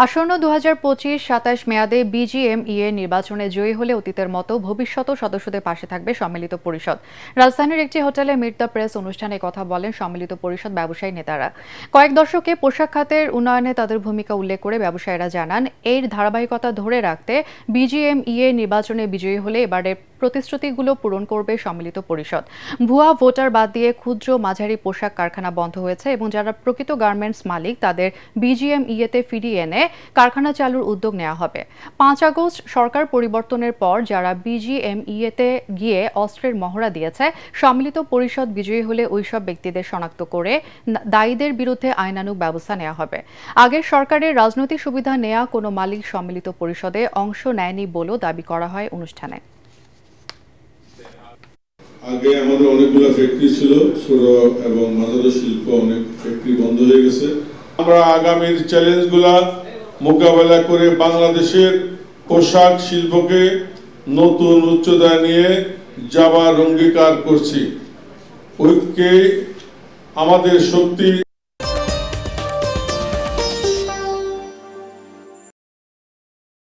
আসন্ন ২০২৫-২৭ মেয়াদে বিজিএমইএ নির্বাচনে জয়ী হলে অতীতের মতো ভবিষ্যত সদস্যদের পাশে থাকবে সম্মিলিত পরিষদ। রাজধানীর একটি হোটেলে মিট দ্য প্রেস অনুষ্ঠানে কথা বলেন সম্মিলিত পরিষদ ব্যবসায়ী নেতারা। কয়েক দশকে পোশাক খাতের উন্নয়নে তাদের ভূমিকা উল্লেখ করে ব্যবসায়ীরা জানান, এর ধারাবাহিকতা ধরে রাখতে বিজিএমইএ নির্বাচনে বিজয়ী হলে এবারে প্রতিশ্রুতিগুলো পূরণ করবে সম্মিলিত পরিষদ। ভুয়া ভোটার বাদ দিয়ে ক্ষুদ্র মাঝারি পোশাক কারখানা বন্ধ হয়েছে এবং যারা প্রকৃত গার্মেন্টস মালিক তাদের বিজিএমইএতে ফিরিয়ে এনে কারখানা চালুর উদ্যোগ নেওয়া হবে। ৫ আগস্ট সরকার পরিবর্তনের পর যারা বিজিএমইএতে গিয়ে অস্ত্রের মহড়া দিয়েছে, সম্মিলিত পরিষদ বিজয়ী হলে ওইসব ব্যক্তিদের শনাক্ত করে দায়ীদের বিরুদ্ধে আইনানুগ ব্যবস্থা নেওয়া হবে। আগের সরকারের রাজনৈতিক সুবিধা নেওয়া কোনো মালিক সম্মিলিত পরিষদে অংশ নেয়নি বলেও দাবি করা হয় অনুষ্ঠানে। আগে আমাদের অনেকগুলো ফ্যাক্টরি ছিল, ছোট এবং মাঝারি শিল্প অনেক ফ্যাক্টরি বন্ধ হয়ে গেছে। আমরা আগামীর চ্যালেঞ্জগুলা মোকাবেলা করে বাংলাদেশের পোশাক শিল্পকে নতুন উচ্চতায় নিয়ে যাবার অঙ্গীকার করছি। ঐক্যে আমাদের শক্তি।